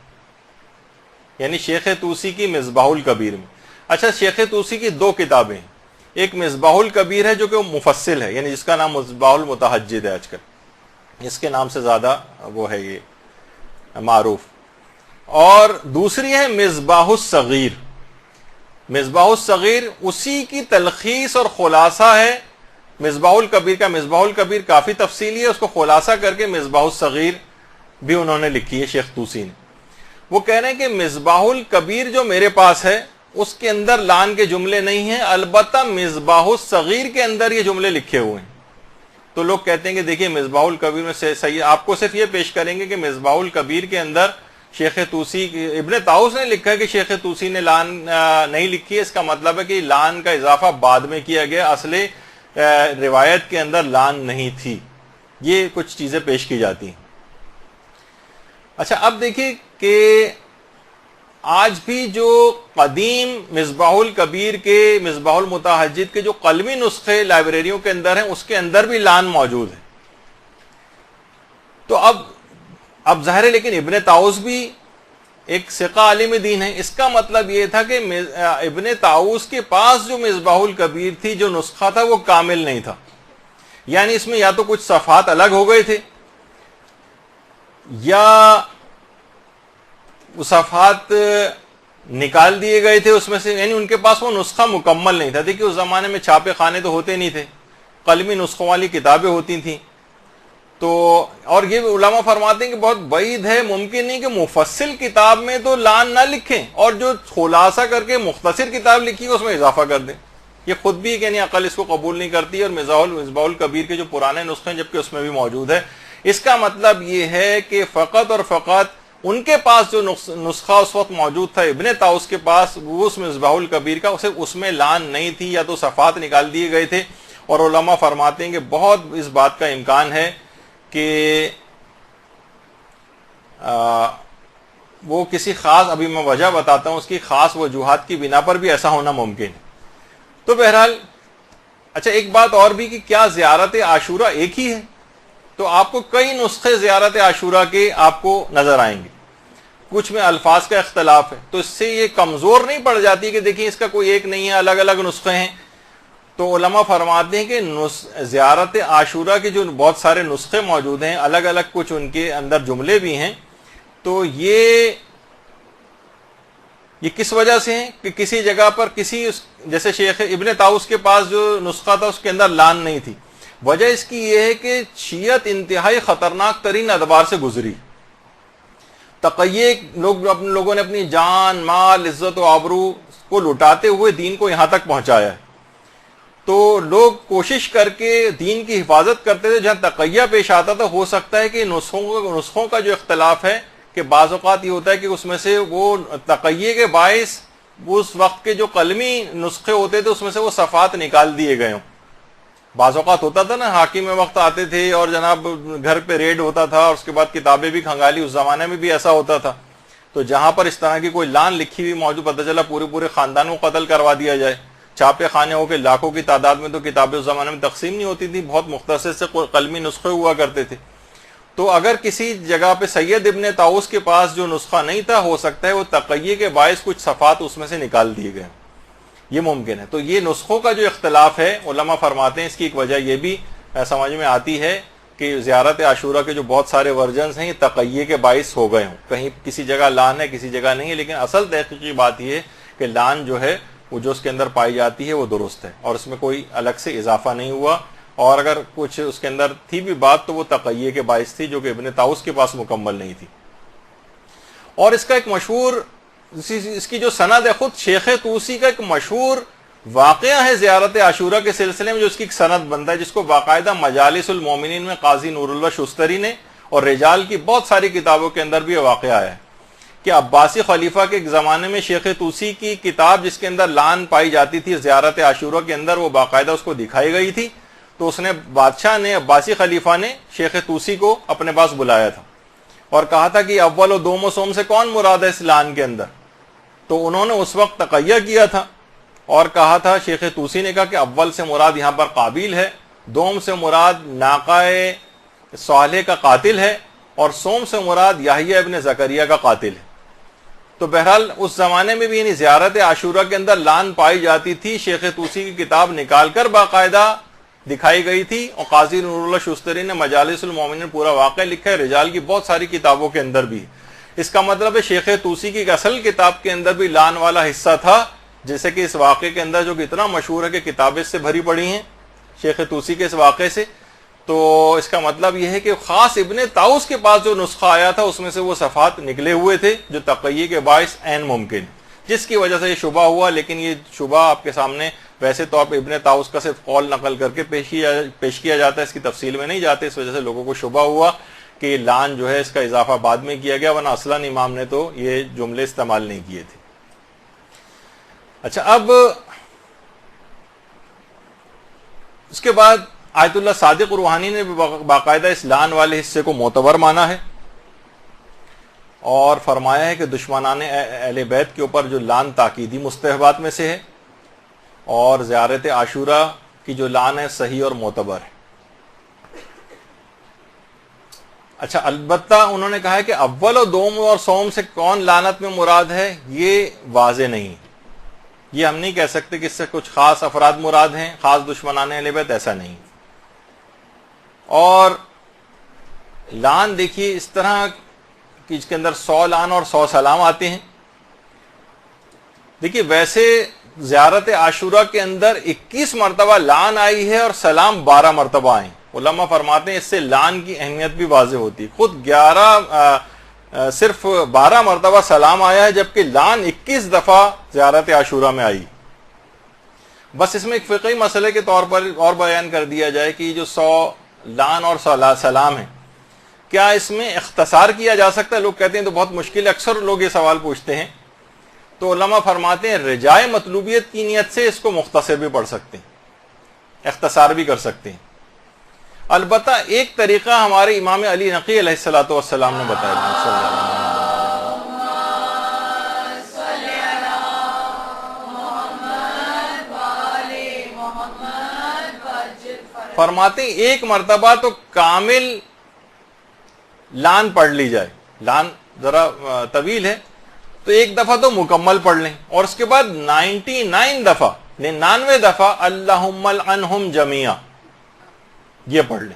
[SPEAKER 1] یعنی شیخ طوسی کی مصباح الکبیر میں۔ اچھا، شیخ طوسی کی دو کتابیں ہیں، ایک مصباح الکبیر ہے جو کہ مفصل ہے، یعنی جس کا نام مصباح المتہجد ہے، آج کل اس کے نام سے زیادہ وہ ہے یہ معروف، اور دوسری ہے مصباح الصغیر۔ مصباح الصغیر اسی کی تلخیص اور خلاصہ ہے مصباح الکبیر کا۔ مصباح الکبیر کافی تفصیلی ہے، اس کو خلاصہ کر کے مصباح الصغیر بھی انہوں نے لکھی ہے شیخ طوسی نے۔ وہ کہہ رہے ہیں کہ مصباح الکبیر جو میرے پاس ہے اس کے اندر لان کے جملے نہیں ہیں، البتہ مصباح الصغیر کے اندر یہ جملے لکھے ہوئے ہیں۔ تو لوگ کہتے ہیں کہ دیکھیے مصباح الکبیر میں سے صحیح، آپ کو صرف یہ پیش کریں گے کہ مصباح الکبیر کے اندر شیخ طوسی، ابن طاؤس نے لکھا ہے کہ شیخ طوسی نے لان نہیں لکھی ہے، اس کا مطلب ہے کہ لان کا اضافہ بعد میں کیا گیا، اصل روایت کے اندر لان نہیں تھی۔ یہ کچھ چیزیں پیش کی جاتی ہیں۔ اچھا، اب دیکھیے کہ آج بھی جو قدیم مصباح الکبیر کے، مصباح المتہجد کے جو قلمی نسخے لائبریریوں کے اندر ہیں اس کے اندر بھی لان موجود ہے۔ تو اب ظاہر ہے، لیکن ابن طاؤس بھی ایک ثقہ عالم دین ہے، اس کا مطلب یہ تھا کہ ابن طاؤس کے پاس جو مصباح الکبیر تھی، جو نسخہ تھا وہ کامل نہیں تھا، یعنی اس میں یا تو کچھ صفحات الگ ہو گئے تھے یا وہ صفحات نکال دیے گئے تھے اس میں سے، یعنی ان کے پاس وہ نسخہ مکمل نہیں تھا۔ دیکھیے اس زمانے میں چھاپے خانے تو ہوتے نہیں تھے، قلمی نسخوں والی کتابیں ہوتی تھیں، تو اور یہ علماء فرماتے ہیں کہ بہت بعید ہے، ممکن نہیں کہ مفصل کتاب میں تو لان نہ لکھیں اور جو خلاصہ کر کے مختصر کتاب لکھی ہے اس میں اضافہ کر دیں۔ یہ خود بھی یعنی عقل اس کو قبول نہیں کرتی، اور مصباح الکبیر کے جو پرانے نسخے ہیں جبکہ اس میں بھی موجود ہے۔ اس کا مطلب یہ ہے کہ فقط اور فقط ان کے پاس جو نسخہ اس وقت موجود تھا ابن طاؤس کے پاس، وہ اس مصباح الکبیر کا، اس میں لان نہیں تھی یا تو صفحات نکال دیے گئے تھے۔ اور علماء فرماتے ہیں کہ بہت اس بات کا امکان ہے کہ وہ کسی خاص، ابھی میں وجہ بتاتا ہوں، اس کی خاص وجوہات کی بنا پر بھی ایسا ہونا ممکن ہے۔ تو بہرحال اچھا، ایک بات اور بھی کہ کیا زیارت عاشورہ ایک ہی ہے؟ تو آپ کو کئی نسخے زیارت عاشورہ کے آپ کو نظر آئیں گے، کچھ میں الفاظ کا اختلاف ہے، تو اس سے یہ کمزور نہیں پڑ جاتی کہ دیکھیں اس کا کوئی ایک نہیں ہے، الگ الگ نسخے ہیں۔ تو علماء فرماتے ہیں کہ زیارت عاشورہ کے جو بہت سارے نسخے موجود ہیں، الگ الگ کچھ ان کے اندر جملے بھی ہیں، تو یہ کس وجہ سے ہیں کہ کسی جگہ پر جیسے شیخ ابن طاؤس کے پاس جو نسخہ تھا اس کے اندر لان نہیں تھی۔ وجہ اس کی یہ ہے کہ شیعت انتہائی خطرناک ترین ادوار سے گزری، تقیہ لوگوں نے اپنی جان، مال، عزت و آبرو کو لٹاتے ہوئے دین کو یہاں تک پہنچایا ہے۔ تو لوگ کوشش کر کے دین کی حفاظت کرتے تھے، جہاں تقیہ پیش آتا تھا ہو سکتا ہے کہ نسخوں کا جو اختلاف ہے کہ بعض اوقات یہ ہوتا ہے کہ اس میں سے وہ تقیہ کے باعث اس وقت کے جو قلمی نسخے ہوتے تھے اس میں سے وہ صفحات نکال دیے گئے ہوں۔ بعض اوقات ہوتا تھا نا، حاکم وقت آتے تھے اور جناب گھر پہ ریڈ ہوتا تھا اور اس کے بعد کتابیں بھی کھنگالی، اس زمانے میں بھی ایسا ہوتا تھا۔ تو جہاں پر اس طرح کی کوئی لان لکھی ہوئی موجود، پتہ چلا پورے خاندان کو قتل کروا دیا جائے، چھاپے خانے ہو کے لاکھوں کی تعداد میں تو کتابیں اس زمانے میں تقسیم نہیں ہوتی تھی، بہت مختصر سے قلمی نسخے ہوا کرتے تھے. تو اگر کسی جگہ پہ سید ابن طاؤس کے پاس جو نسخہ نہیں تھا، ہو سکتا ہے وہ تقیہ کے باعث کچھ صفحات اس میں سے نکال دیے گئے، یہ ممکن ہے. تو یہ نسخوں کا جو اختلاف ہے، علماء فرماتے ہیں اس کی ایک وجہ یہ بھی سمجھ میں آتی ہے کہ زیارت عاشورہ کے جو بہت سارے ورژنز ہیں یہ تقیہ کے باعث ہو گئے ہوں. کہیں کسی جگہ لان ہے، کسی جگہ نہیں ہے، لیکن اصل تحقیقی بات یہ ہے کہ لان جو ہے وہ جو اس کے اندر پائی جاتی ہے وہ درست ہے، اور اس میں کوئی الگ سے اضافہ نہیں ہوا. اور اگر کچھ اس کے اندر تھی بھی بات تو وہ تقیہ کے باعث تھی، جو کہ ابن طاؤس کے پاس مکمل نہیں تھی. اور اس کا ایک مشہور، اس کی جو سند ہے، خود شیخ طوسی کا ایک مشہور واقعہ ہے زیارت عاشورہ کے سلسلے میں، جو اس کی ایک سند بنتا ہے، جس کو باقاعدہ مجالس المومنین میں قاضی نور اللہ شستری نے اور رجال کی بہت ساری کتابوں کے اندر بھی یہ واقعہ ہے کہ عباسی خلیفہ کے ایک زمانے میں شیخ طوسی کی کتاب جس کے اندر لان پائی جاتی تھی زیارت عاشورہ کے اندر، وہ باقاعدہ اس کو دکھائی گئی تھی. تو اس نے بادشاہ نے، عباسی خلیفہ نے شیخ طوسی کو اپنے پاس بلایا تھا اور کہا تھا کہ اول و دوم و سوم سے کون مراد ہے اس لان کے اندر. تو انہوں نے اس وقت تقیہ کیا تھا اور کہا تھا، شیخ طوسی نے کہا کہ اول سے مراد یہاں پر قابیل ہے، دوم سے مراد ناقہ صالح کا قاتل ہے، اور سوم سے مراد یحییٰ ابن زکریا کا قاتل ہے. تو بہرحال اس زمانے میں بھی یعنی زیارت عاشورہ کے اندر لان پائی جاتی تھی. شیخ طوسی کی کتاب نکال کر باقاعدہ دکھائی گئی تھی، اور قاضی نور اللہ شستری نے مجالس المومنین پورا واقعہ لکھا ہے، رجال کی بہت ساری کتابوں کے اندر بھی. اس کا مطلب ہے شیخ طوسی کی اصل کتاب کے اندر بھی لان والا حصہ تھا، جیسے کہ اس واقعے کے اندر جو کہ اتنا مشہور ہے کہ کتابیں اس سے بھری پڑی ہیں شیخ طوسی کے اس واقعے سے. تو اس کا مطلب یہ ہے کہ خاص ابن طاؤس کے پاس جو نسخہ آیا تھا اس میں سے وہ صفحات نکلے ہوئے تھے جو تقیہ کے باعث عین ممکن، جس کی وجہ سے یہ شبہ ہوا. لیکن یہ شبہ آپ کے سامنے ویسے تو آپ ابن طاؤس کا صرف قول نقل کر کے پیش کیا جاتا ہے، اس کی تفصیل میں نہیں جاتے، اس وجہ سے لوگوں کو شبہ ہوا کہ یہ لان جو ہے اس کا اضافہ بعد میں کیا گیا، ورنہ اصلاً امام نے تو یہ جملے استعمال نہیں کیے تھے. اچھا، اب اس کے بعد آیت اللہ صادق روحانی نے باقاعدہ اس لان والے حصے کو معتبر مانا ہے اور فرمایا ہے کہ دشمنان اہل بیت کے اوپر جو لان تاکیدی مستحبات میں سے ہے، اور زیارت عاشورہ کی جو لان ہے صحیح اور معتبر ہے. اچھا، البتہ انہوں نے کہا ہے کہ اول و دوم اور سوم سے کون لعنت میں مراد ہے یہ واضح نہیں. یہ ہم نہیں کہہ سکتے کہ اس سے کچھ خاص افراد مراد ہیں، خاص دشمنان اہل بیت، ایسا نہیں. اور لان دیکھیے اس طرح کہ اس کے اندر 100 لان اور 100 سلام آتے ہیں. دیکھیے ویسے زیارت عاشورہ کے اندر 21 مرتبہ لان آئی ہے اور سلام 12 مرتبہ آئیں. علماء فرماتے ہیں اس سے لان کی اہمیت بھی واضح ہوتی ہے. خود صرف 12 مرتبہ سلام آیا ہے، جبکہ لان 21 دفعہ زیارت عاشورہ میں آئی. بس اس میں ایک فقہی مسئلے کے طور پر اور بیان کر دیا جائے کہ یہ جو 100 لان اور 100 سلام ہیں، کیا اس میں اختصار کیا جا سکتا ہے؟ لوگ کہتے ہیں تو بہت مشکل ہے، اکثر لوگ یہ سوال پوچھتے ہیں. تو علماء فرماتے ہیں رجائے مطلوبیت کی نیت سے اس کو مختصر بھی پڑھ سکتے ہیں، اختصار بھی کر سکتے ہیں. البتہ ایک طریقہ ہمارے امام علی نقی علیہ الصلوۃ والسلام نے بتایا. فرماتے ہیں ایک مرتبہ تو کامل لان پڑھ لی جائے، لان ذرا طویل ہے تو ایک دفعہ تو مکمل پڑھ لیں، اور اس کے بعد 99 دفعہ اللہم العنہم جمیعا یہ پڑھ لیں.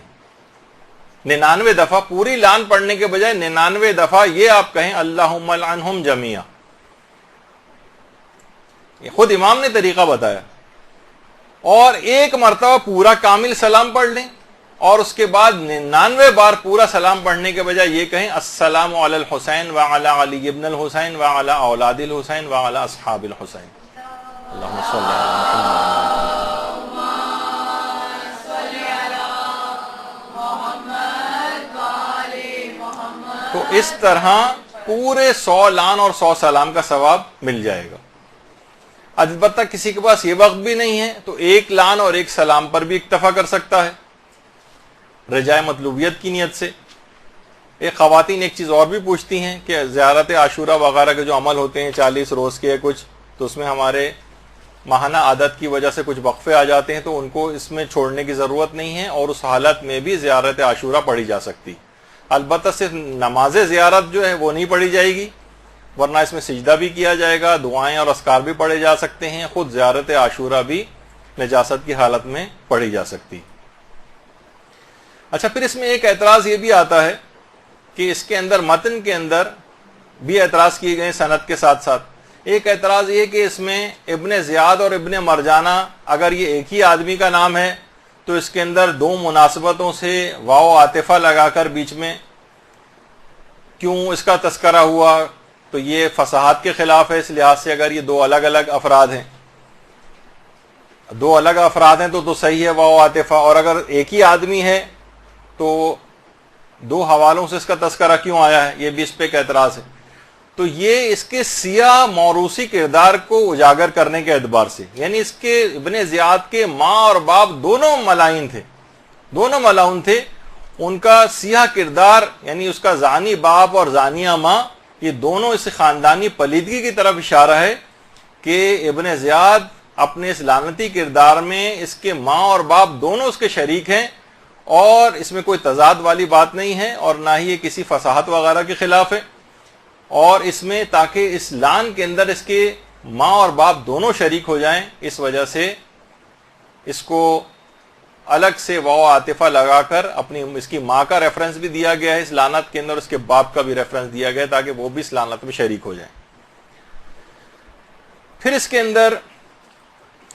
[SPEAKER 1] 99 دفعہ پوری لان پڑھنے کے بجائے 99 دفعہ یہ آپ کہیں اللہم العنہم جمیعا. یہ خود امام نے طریقہ بتایا. اور ایک مرتبہ پورا کامل سلام پڑھ لیں، اور اس کے بعد 99 بار پورا سلام پڑھنے کے بجائے یہ کہیں السلام علی الحسین وعلی علی ابن الحسین وعلی اولاد الحسین وعلی اصحاب الحسین. اللہم صلی محمد. تو اس طرح پورے 100 لان اور 100 سلام کا ثواب مل جائے گا. البتہ کسی کے پاس یہ وقت بھی نہیں ہے تو ایک لان اور ایک سلام پر بھی اکتفا کر سکتا ہے رجائے مطلوبیت کی نیت سے. ایک خواتین ایک چیز اور بھی پوچھتی ہیں کہ زیارت عاشورہ وغیرہ کے جو عمل ہوتے ہیں 40 روز کے کچھ، تو اس میں ہمارے ماہانہ عادت کی وجہ سے کچھ وقفے آ جاتے ہیں تو ان کو اس میں چھوڑنے کی ضرورت نہیں ہے، اور اس حالت میں بھی زیارت عاشورہ پڑھی جا سکتی۔ البتہ صرف نماز زیارت جو ہے وہ نہیں پڑھی جائے گی، ورنہ اس میں سجدہ بھی کیا جائے گا، دعائیں اور اذکار بھی پڑھے جا سکتے ہیں، خود زیارت عاشورہ بھی نجاست کی حالت میں پڑھی جا سکتی۔ اچھا، پھر اس میں ایک اعتراض یہ بھی آتا ہے کہ اس کے اندر متن کے اندر بھی اعتراض کیے گئے سند کے ساتھ ساتھ۔ ایک اعتراض یہ کہ اس میں ابن زیاد اور ابن مرجانہ اگر یہ ایک ہی آدمی کا نام ہے تو اس کے اندر دو مناسبتوں سے واو عاطفہ لگا کر بیچ میں کیوں اس کا تذکرہ ہوا؟ تو یہ فصاحت کے خلاف ہے، اس لحاظ سے اگر یہ دو الگ الگ افراد ہیں، دو الگ افراد ہیں تو صحیح ہے واو عاطفہ، اور اگر ایک ہی آدمی ہے تو دو حوالوں سے اس کا تذکرہ کیوں آیا ہے؟ یہ بھی اس پہ ایک اعتراض ہے۔ تو یہ اس کے سیاہ موروثی کردار کو اجاگر کرنے کے اعتبار سے، یعنی اس کے ابن زیاد کے ماں اور باپ دونوں ملائن تھے، دونوں ملعون تھے، ان کا سیاہ کردار یعنی اس کا زانی باپ اور زانیہ ماں، یہ دونوں اس خاندانی پلیدگی کی طرف اشارہ ہے کہ ابن زیاد اپنے اس لعنتی کردار میں اس کے ماں اور باپ دونوں اس کے شریک ہیں، اور اس میں کوئی تضاد والی بات نہیں ہے، اور نہ ہی یہ کسی فصاحت وغیرہ کے خلاف ہے، اور اس میں تاکہ اس لعن کے اندر اس کے ماں اور باپ دونوں شریک ہو جائیں، اس وجہ سے اس کو الگ سے واو عاطفہ لگا کر اپنی اس کی ماں کا ریفرنس بھی دیا گیا ہے اس لعنت کے اندر، اس کے باپ کا بھی ریفرنس دیا گیا تاکہ وہ بھی اس لعنت میں شریک ہو جائیں۔ پھر اس کے اندر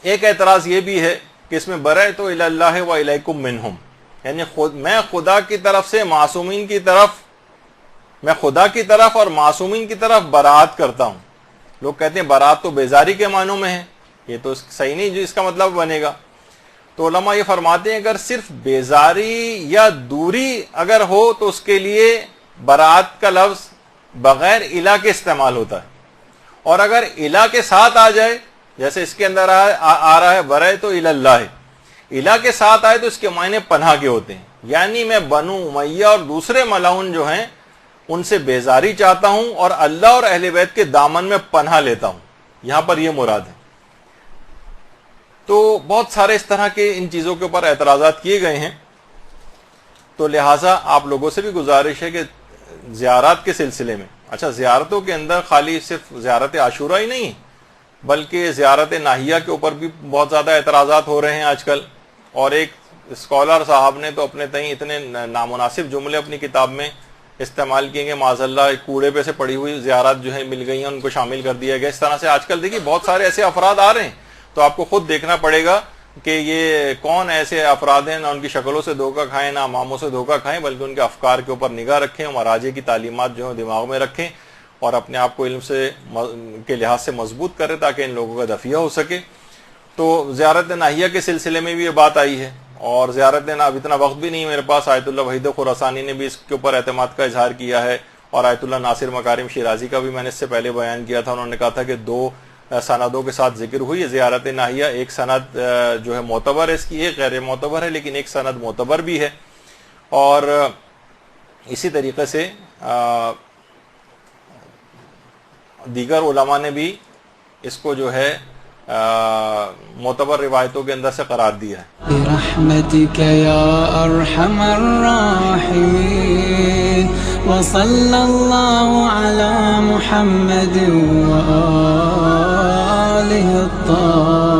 [SPEAKER 1] ایک اعتراض یہ بھی ہے کہ اس میں برأت الی اللہ و الیکم منہم، یعنی میں خدا کی طرف سے معصومین کی طرف، میں خدا کی طرف اور معصومین کی طرف برات کرتا ہوں۔ لوگ کہتے ہیں برات تو بیزاری کے معنوں میں ہے، یہ تو صحیح نہیں جو اس کا مطلب بنے گا۔ تو علماء یہ فرماتے ہیں اگر صرف بیزاری یا دوری اگر ہو تو اس کے لیے برات کا لفظ بغیر الہ کے استعمال ہوتا ہے، اور اگر الہ کے ساتھ آ جائے جیسے اس کے اندر آ رہا ہے برأت الی اللہ، الہ کے ساتھ آئے تو اس کے معنی پناہ کے ہوتے ہیں، یعنی میں بنو امیہ اور دوسرے ملعون جو ہیں ان سے بیزاری چاہتا ہوں اور اللہ اور اہل بیت کے دامن میں پناہ لیتا ہوں، یہاں پر یہ مراد ہے۔ تو بہت سارے اس طرح کے ان چیزوں کے اوپر اعتراضات کیے گئے ہیں، تو لہٰذا آپ لوگوں سے بھی گزارش ہے کہ زیارات کے سلسلے میں، اچھا زیارتوں کے اندر خالی صرف زیارت عاشورہ ہی نہیں بلکہ زیارت ناہیہ کے اوپر بھی بہت زیادہ اعتراضات ہو رہے ہیں آج کل، اور ایک اسکالر صاحب نے تو اپنے تئیں اتنے نامناسب جملے اپنی کتاب میں استعمال کیے گے، معاذ اللہ ایک کوڑے پہ سے پڑی ہوئی زیارت جو ہے مل گئی ہیں ان کو شامل کر دیا گیا۔ اس طرح سے آج کل دیکھیے بہت سارے ایسے افراد آ رہے ہیں، تو آپ کو خود دیکھنا پڑے گا کہ یہ کون ایسے افراد ہیں، نہ ان کی شکلوں سے دھوکہ کھائیں نہ اماموں سے دھوکہ کھائیں، بلکہ ان کے افکار کے اوپر نگاہ رکھیں، مراجع کی تعلیمات جو ہیں دماغ میں رکھیں، اور اپنے آپ کو علم سے کے لحاظ سے مضبوط کریں تاکہ ان لوگوں کا دفیہ ہو سکے۔ تو زیارت ناہیہ کے سلسلے میں بھی یہ بات آئی ہے، اور زیارت اب اتنا وقت بھی نہیں میرے پاس، آیت اللہ وحید خراسانی نے بھی اس کے اوپر اعتماد کا اظہار کیا ہے، اور آیت اللہ ناصر مکارم شیرازی کا بھی میں نے اس سے پہلے بیان کیا تھا، انہوں نے کہا تھا کہ دو سندوں کے ساتھ ذکر ہوئی ہے زیارت ناہیہ، ایک سند جو ہے معتبر ہے اس کی، ایک غیر معتبر ہے، لیکن ایک سند معتبر بھی ہے، اور اسی طریقے سے دیگر علماء نے بھی اس کو جو ہے معتبر روایتوں کے اندر سے قرار دیا ہے۔
[SPEAKER 2] برحمتک یا ارحم الراحمین وصلی اللہ علی محمد وآلہ الطاہرین۔